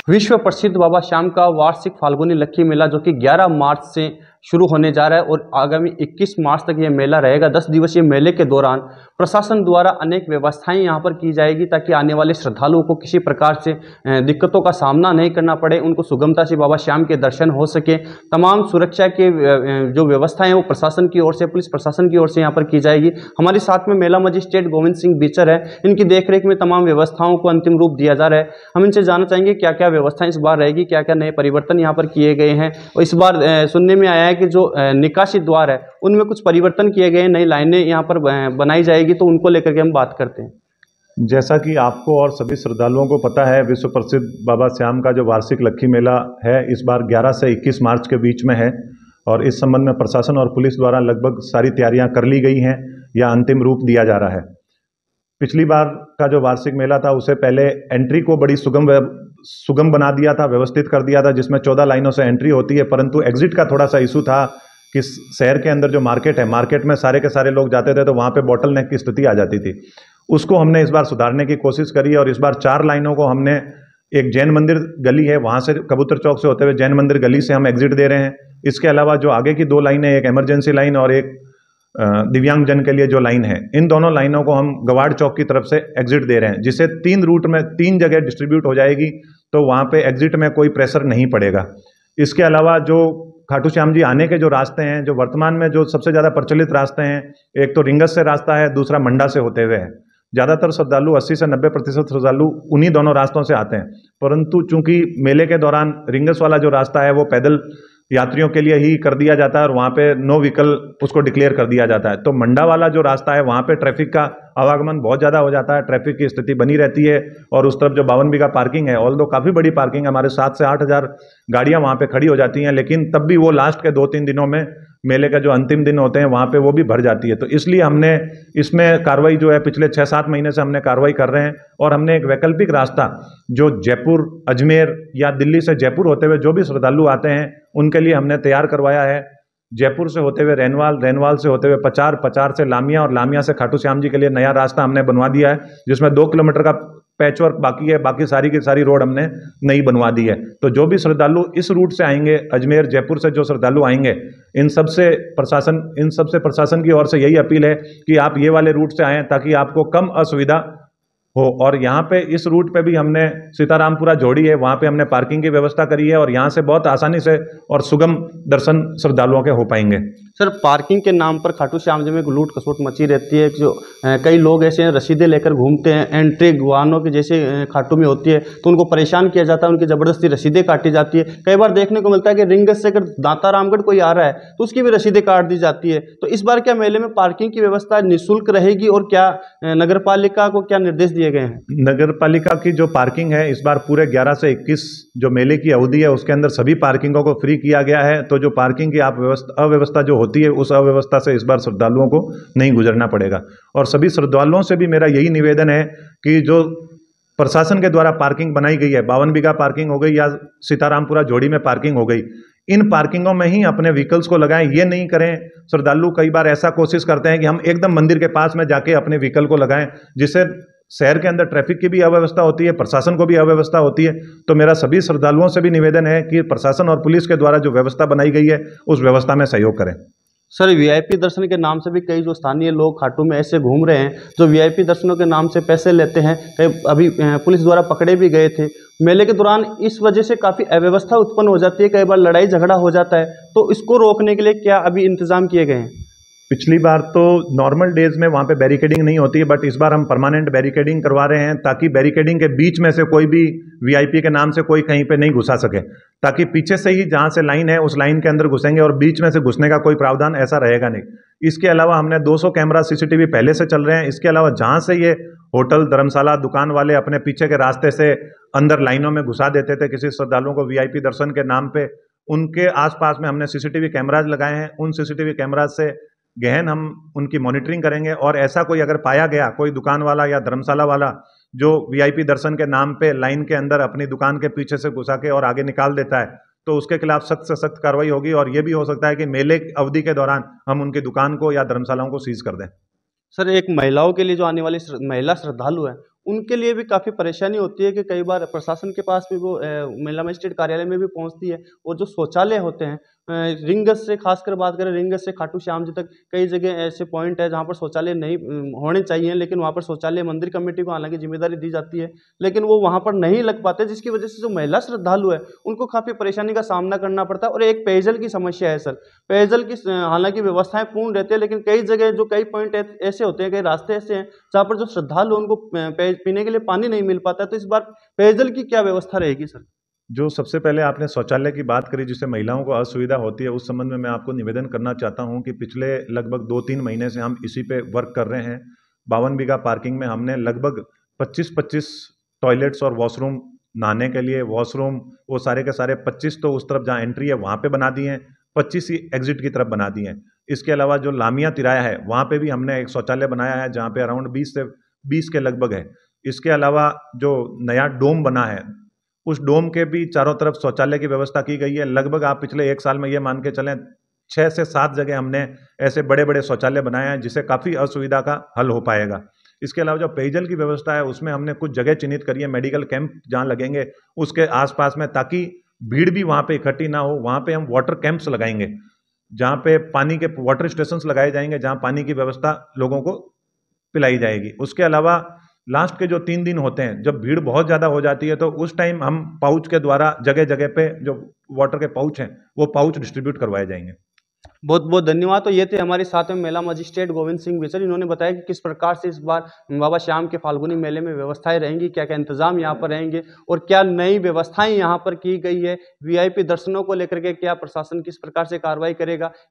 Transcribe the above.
विश्व प्रसिद्ध बाबा श्याम का वार्षिक फाल्गुनी लक्की मेला जो कि 11 मार्च से शुरू होने जा रहा है और आगामी 21 मार्च तक ये मेला रहेगा। 10 दिवसीय मेले के दौरान प्रशासन द्वारा अनेक व्यवस्थाएं यहाँ पर की जाएगी ताकि आने वाले श्रद्धालुओं को किसी प्रकार से दिक्कतों का सामना नहीं करना पड़े, उनको सुगमता से बाबा श्याम के दर्शन हो सके। तमाम सुरक्षा के जो व्यवस्थाएं हैं वो प्रशासन की ओर से, पुलिस प्रशासन की ओर से यहाँ पर की जाएगी। हमारे साथ में मेला मजिस्ट्रेट गोविंद सिंह बीचर है, इनकी देखरेख में तमाम व्यवस्थाओं को अंतिम रूप दिया जा रहा है। हम इनसे जानना चाहेंगे क्या क्या व्यवस्थाएं इस बार रहेगी, क्या क्या नए परिवर्तन यहाँ पर किए गए हैं। और इस बार सुनने में आया है कि जो निकासी द्वार है उनमें कुछ परिवर्तन किए गए हैं, नई लाइनें यहाँ पर बनाई जाएगी, तो उनको लेकर के हम बात करते हैं। जैसा कि आपको और सभी श्रद्धालुओं को पता है, विश्व प्रसिद्ध बाबा श्याम का जो वार्षिक लक्की मेला है इस बार 11 से 21 मार्च के बीच में है और इस संबंध में प्रशासन और पुलिस द्वारा लगभग सारी तैयारियां कर ली गई हैं या अंतिम रूप दिया जा रहा है। पिछली बार का जो वार्षिक मेला था उसे पहले एंट्री को बड़ी सुगम बना दिया था, व्यवस्थित कर दिया था, जिसमें 14 लाइनों से एंट्री होती है, परंतु एग्जिट का थोड़ा सा इशू था कि शहर के अंदर जो मार्केट है, मार्केट में सारे के सारे लोग जाते थे तो वहाँ पे बॉटल नेक की स्थिति आ जाती थी। उसको हमने इस बार सुधारने की कोशिश करी और इस बार 4 लाइनों को हमने, एक जैन मंदिर गली है वहाँ से कबूतर चौक से होते हुए जैन मंदिर गली से हम एग्जिट दे रहे हैं। इसके अलावा जो आगे की 2 लाइनें, एक इमरजेंसी लाइन और एक दिव्यांगजन के लिए जो लाइन है, इन दोनों लाइनों को हम गवाड़ चौक की तरफ से एग्जिट दे रहे हैं, जिससे 3 रूट में 3 जगह डिस्ट्रीब्यूट हो जाएगी, तो वहाँ पे एग्जिट में कोई प्रेशर नहीं पड़ेगा। इसके अलावा जो खाटू श्याम जी आने के जो रास्ते हैं, जो वर्तमान में जो सबसे ज़्यादा प्रचलित रास्ते हैं, एक तो रिंगस से रास्ता है, दूसरा मंडा से होते हुए है। ज़्यादातर श्रद्धालु 80 से 90% श्रद्धालु उन्हीं दोनों रास्तों से आते हैं, परंतु चूंकि मेले के दौरान रिंगस वाला जो रास्ता है वो पैदल यात्रियों के लिए ही कर दिया जाता है और वहाँ पे नो व्हीकल उसको डिक्लेयर कर दिया जाता है। तो मंडा वाला जो रास्ता है वहाँ पे ट्रैफिक का आवागमन बहुत ज़्यादा हो जाता है, ट्रैफिक की स्थिति बनी रहती है और उस तरफ जो 52 बीघा पार्किंग है, ऑल दो काफ़ी बड़ी पार्किंग है, हमारे 7 से 8 हज़ार गाड़ियाँ वहाँ पे खड़ी हो जाती हैं, लेकिन तब भी वो लास्ट के 2-3 दिनों में, मेले का जो अंतिम दिन होते हैं वहाँ पे वो भी भर जाती है। तो इसलिए हमने इसमें कार्रवाई जो है पिछले 6-7 महीने से हमने कार्रवाई कर रहे हैं और हमने एक वैकल्पिक रास्ता जो जयपुर, अजमेर या दिल्ली से जयपुर होते हुए जो भी श्रद्धालु आते हैं उनके लिए हमने तैयार करवाया है। जयपुर से होते हुए रेनवाल, रेनवाल से होते हुए पचार, पचार से लामिया और लामिया से खाटू श्याम जी के लिए नया रास्ता हमने बनवा दिया है, जिसमें 2 किलोमीटर का पैचवर्क बाकी है, बाकी सारी की सारी रोड हमने नई बनवा दी है। तो जो भी श्रद्धालु इस रूट से आएंगे, अजमेर, जयपुर से जो श्रद्धालु आएंगे, इन सबसे प्रशासन की ओर से यही अपील है कि आप ये वाले रूट से आएँ ताकि आपको कम असुविधा हो। और यहाँ पे इस रूट पे भी हमने सीतारामपुरा जोड़ी है, वहाँ पे हमने पार्किंग की व्यवस्था करी है और यहाँ से बहुत आसानी से और सुगम दर्शन श्रद्धालुओं के हो पाएंगे। सर, पार्किंग के नाम पर खाटू श्याम जी में लूट खसोट मची रहती है। जो कई लोग ऐसे हैं रसीदें लेकर घूमते हैं, एंट्री वाहनों की जैसे खाटू में होती है तो उनको परेशान किया जाता है, उनकी ज़बरदस्ती रसीदें काटी जाती है। कई बार देखने को मिलता है कि रिंगस से अगर दाता रामगढ़ कोई आ रहा है तो उसकी भी रसीदें काट दी जाती है। तो इस बार क्या मेले में पार्किंग की व्यवस्था निःशुल्क रहेगी और क्या नगर पालिका को क्या निर्देश दिए गए हैं? नगर पालिका की जो पार्किंग है इस बार पूरे 11 से 21 जो मेले की अवधि है उसके अंदर सभी पार्किंगों को फ्री किया गया है। तो जो पार्किंग की अव्यवस्था जो होती है उस अव्यवस्था से इस बार श्रद्धालुओं को नहीं गुजरना पड़ेगा। और सभी श्रद्धालुओं से भी मेरा यही निवेदन है कि जो प्रशासन के द्वारा पार्किंग बनाई गई है, 52 बीघा पार्किंग हो गई या सीतारामपुरा जोड़ी में पार्किंग हो गई, इन पार्किंगों में ही अपने व्हीकल्स को लगाएं। ये नहीं करें, श्रद्धालु कई बार ऐसा कोशिश करते हैं कि हम एकदम मंदिर के पास में जाके अपने व्हीकल को लगाएं, जिससे शहर के अंदर ट्रैफिक की भी अव्यवस्था होती है, प्रशासन को भी अव्यवस्था होती है। तो मेरा सभी श्रद्धालुओं से भी निवेदन है कि प्रशासन और पुलिस के द्वारा जो व्यवस्था बनाई गई है उस व्यवस्था में सहयोग करें। सर, वीआईपी दर्शन के नाम से भी कई जो स्थानीय लोग खाटू में ऐसे घूम रहे हैं जो वीआईपी दर्शनों के नाम से पैसे लेते हैं, कई अभी पुलिस द्वारा पकड़े भी गए थे। मेले के दौरान इस वजह से काफ़ी अव्यवस्था उत्पन्न हो जाती है, कई बार लड़ाई झगड़ा हो जाता है, तो इसको रोकने के लिए क्या अभी इंतजाम किए गए हैं? पिछली बार तो नॉर्मल डेज में वहाँ पे बैरिकेडिंग नहीं होती है, बट इस बार हम परमानेंट बैरिकेडिंग करवा रहे हैं ताकि बैरिकेडिंग के बीच में से कोई भी वीआईपी के नाम से कोई कहीं पे नहीं घुसा सके, ताकि पीछे से ही जहाँ से लाइन है उस लाइन के अंदर घुसेंगे और बीच में से घुसने का कोई प्रावधान ऐसा रहेगा नहीं। इसके अलावा हमने 200 कैमरा CCTV पहले से चल रहे हैं। इसके अलावा जहाँ से ये होटल, धर्मशाला, दुकान वाले अपने पीछे के रास्ते से अंदर लाइनों में घुसा देते थे किसी श्रद्धालुओं को वीआईपी दर्शन के नाम पे, उनके आसपास में हमने CCTV कैमराज लगाए हैं। उन CCTV कैमराज से गहन हम उनकी मॉनिटरिंग करेंगे और ऐसा कोई अगर पाया गया, कोई दुकान वाला या धर्मशाला वाला जो वीआईपी दर्शन के नाम पे लाइन के अंदर अपनी दुकान के पीछे से घुसा के और आगे निकाल देता है, तो उसके खिलाफ सख्त से सख्त कार्रवाई होगी। और ये भी हो सकता है कि मेले अवधि के दौरान हम उनकी दुकान को या धर्मशालाओं को सीज कर दें। सर, एक महिलाओं के लिए जो आने वाली महिला श्रद्धालु हैं उनके लिए भी काफ़ी परेशानी होती है कि कई बार प्रशासन के पास भी वो महिला मजिस्ट्रेट कार्यालय में भी पहुंचती है, और जो शौचालय होते हैं रिंगस से खासकर बात करें, रिंगस से खाटू श्याम जी तक कई जगह ऐसे पॉइंट है जहाँ पर शौचालय नहीं होने चाहिए, लेकिन वहाँ पर शौचालय मंदिर कमेटी को हालांकि जिम्मेदारी दी जाती है, लेकिन वो वहाँ पर नहीं लग पाते, जिसकी वजह से जो महिला श्रद्धालु है उनको काफ़ी परेशानी का सामना करना पड़ता है। और एक पेयजल की समस्या है सर, पेयजल की हालांकि व्यवस्थाएं पूर्ण रहती है, लेकिन कई जगह जो कई पॉइंट ऐसे होते हैं, कई रास्ते ऐसे हैं जहाँ पर जो श्रद्धालु उनको पीने के लिए पानी नहीं मिल पाता। तो इस बार पेयजल की क्या व्यवस्था रहेगी सर? जो सबसे पहले आपने शौचालय की बात करी जिससे महिलाओं को असुविधा होती है, उस संबंध में मैं आपको निवेदन करना चाहता हूं कि पिछले लगभग 2-3 महीने से हम इसी पे वर्क कर रहे हैं। 52 बीघा पार्किंग में हमने लगभग 25-25 टॉयलेट्स और वॉशरूम, नहाने के लिए वॉशरूम, वो सारे के सारे 25 तो उस तरफ जहाँ एंट्री है वहाँ पे बना दिए हैं, 25 ही एग्जिट की तरफ बना दिए हैं। इसके अलावा जो लामिया तिराया है वहाँ पे भी हमने एक शौचालय बनाया है जहाँ पे अराउंड 20 से 20 के लगभग है। इसके अलावा जो नया डोम बना है उस डोम के भी चारों तरफ शौचालय की व्यवस्था की गई है। लगभग आप पिछले 1 साल में ये मान के चलें 6 से 7 जगह हमने ऐसे बड़े बड़े शौचालय बनाए हैं जिससे काफ़ी असुविधा का हल हो पाएगा। इसके अलावा जो पेयजल की व्यवस्था है उसमें हमने कुछ जगह चिन्हित करी है, मेडिकल कैंप जहाँ लगेंगे उसके आसपास में, ताकि भीड़ भी वहाँ पे इकट्ठी ना हो। वहाँ पे हम वाटर कैंप्स लगाएंगे जहाँ पे पानी के वाटर स्टेशन लगाए जाएंगे जहाँ पानी की व्यवस्था लोगों को पिलाई जाएगी। उसके अलावा लास्ट के जो 3 दिन होते हैं जब भीड़ बहुत ज़्यादा हो जाती है तो उस टाइम हम पाउच के द्वारा जगह जगह पे जो वाटर के पाउच हैं वो पाउच डिस्ट्रीब्यूट करवाए जाएंगे। बहुत बहुत धन्यवाद। तो ये थे हमारे साथ में महिला मजिस्ट्रेट गोविंद सिंह बिसर, इन्होंने बताया कि किस प्रकार से इस बार बाबा श्याम के फाल्गुनी मेले में व्यवस्थाएं रहेंगी, क्या क्या इंतजाम यहाँ पर रहेंगे और क्या नई व्यवस्थाएं यहाँ पर की गई है, वीआईपी दर्शनों को लेकर के क्या प्रशासन किस प्रकार से कार्रवाई करेगा,